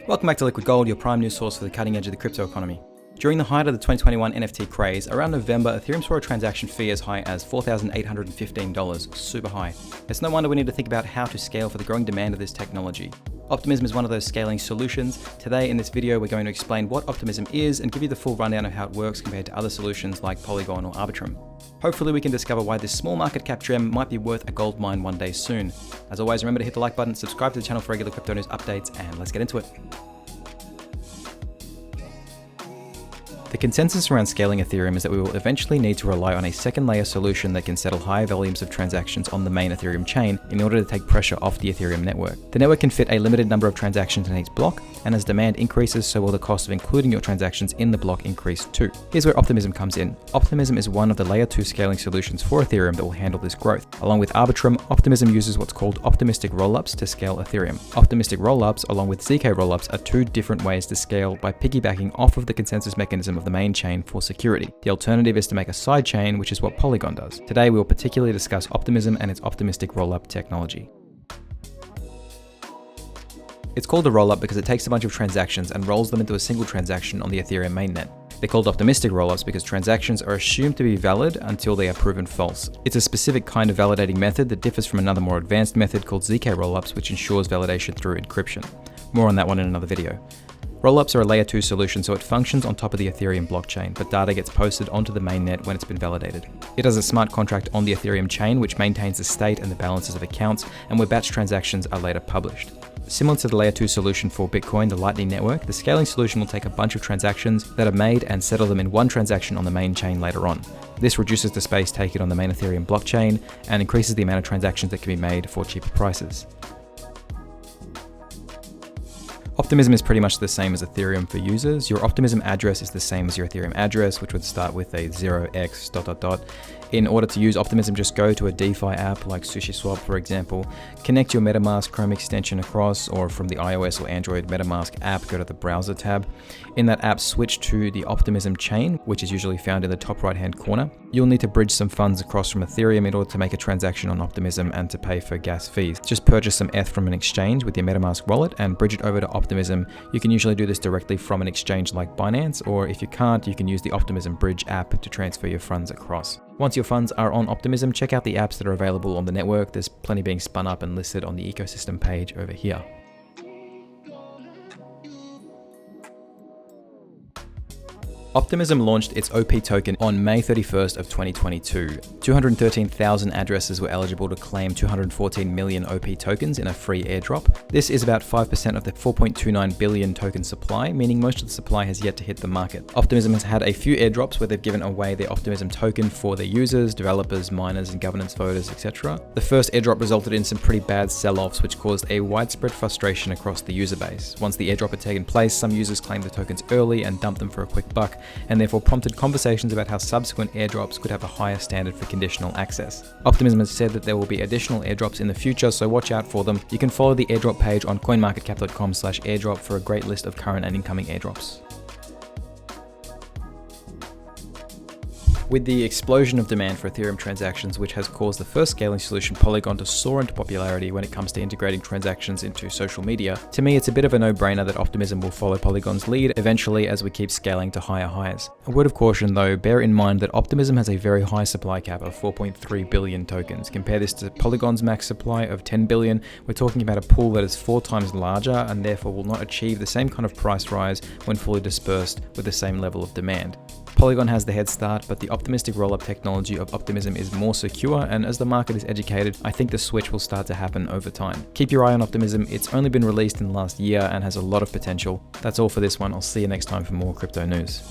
Welcome back to Liquid Gold, your prime news source for the cutting edge of the crypto economy. During the height of the 2021 NFT craze, around November, Ethereum saw a transaction fee as high as $4,815, super high. It's no wonder we need to think about how to scale for the growing demand of this technology. Optimism is one of those scaling solutions. Today in this video, we're going to explain what Optimism is and give you the full rundown of how it works compared to other solutions like Polygon or Arbitrum. Hopefully we can discover why this small market cap gem might be worth a gold mine one day soon. As always, remember to hit the like button, subscribe to the channel for regular crypto news updates, and let's get into it. The consensus around scaling Ethereum is that we will eventually need to rely on a second layer solution that can settle high volumes of transactions on the main Ethereum chain in order to take pressure off the Ethereum network. The network can fit a limited number of transactions in each block, and as demand increases, so will the cost of including your transactions in the block increase too. Here's where Optimism comes in. Optimism is one of the layer 2 scaling solutions for Ethereum that will handle this growth. Along with Arbitrum, Optimism uses what's called optimistic rollups to scale Ethereum. Optimistic rollups, along with ZK rollups, are two different ways to scale by piggybacking off of the consensus mechanism of the main chain for security. The alternative is to make a side chain, which is what Polygon does. Today, we will particularly discuss Optimism and its optimistic rollup technology. It's called a rollup because it takes a bunch of transactions and rolls them into a single transaction on the Ethereum mainnet. They're called optimistic rollups because transactions are assumed to be valid until they are proven false. It's a specific kind of validating method that differs from another more advanced method called ZK rollups, which ensures validation through encryption. More on that one in another video. Rollups are a layer 2 solution, so it functions on top of the Ethereum blockchain, but data gets posted onto the mainnet when it's been validated. It has a smart contract on the Ethereum chain which maintains the state and the balances of accounts, and where batch transactions are later published. Similar to the layer 2 solution for Bitcoin, the Lightning Network, the scaling solution will take a bunch of transactions that are made and settle them in one transaction on the main chain later on. This reduces the space taken on the main Ethereum blockchain and increases the amount of transactions that can be made for cheaper prices. Optimism is pretty much the same as Ethereum for users. Your Optimism address is the same as your Ethereum address, which would start with a 0x ... In order to use Optimism, just go to a DeFi app like SushiSwap, for example, connect your MetaMask Chrome extension across, or from the iOS or Android MetaMask app, go to the browser tab. In that app, switch to the Optimism chain, which is usually found in the top right-hand corner. You'll need to bridge some funds across from Ethereum in order to make a transaction on Optimism and to pay for gas fees. Just purchase some ETH from an exchange with your MetaMask wallet and bridge it over to Optimism. You can usually do this directly from an exchange like Binance, or if you can't, you can use the Optimism Bridge app to transfer your funds across. Once your funds are on Optimism, check out the apps that are available on the network. There's plenty being spun up and listed on the ecosystem page over here. Optimism launched its OP token on May 31st of 2022. 213,000 addresses were eligible to claim 214 million OP tokens in a free airdrop. This is about 5% of the 4.29 billion token supply, meaning most of the supply has yet to hit the market. Optimism has had a few airdrops where they've given away their Optimism token for their users, developers, miners, and governance voters, etc. The first airdrop resulted in some pretty bad sell-offs, which caused a widespread frustration across the user base. Once the airdrop had taken place, some users claimed the tokens early and dumped them for a quick buck, and therefore prompted conversations about how subsequent airdrops could have a higher standard for conditional access. Optimism has said that there will be additional airdrops in the future, so watch out for them. You can follow the airdrop page on coinmarketcap.com/airdrop for a great list of current and incoming airdrops. With the explosion of demand for Ethereum transactions, which has caused the first scaling solution, Polygon, to soar into popularity when it comes to integrating transactions into social media, to me it's a bit of a no-brainer that Optimism will follow Polygon's lead eventually as we keep scaling to higher highs. A word of caution though, bear in mind that Optimism has a very high supply cap of 4.3 billion tokens. Compare this to Polygon's max supply of 10 billion, we're talking about a pool that is 4 times larger and therefore will not achieve the same kind of price rise when fully dispersed with the same level of demand. Polygon has the head start, but the optimistic rollup technology of Optimism is more secure, and as the market is educated, I think the switch will start to happen over time. Keep your eye on Optimism. It's only been released in the last year and has a lot of potential. That's all for this one. I'll see you next time for more crypto news.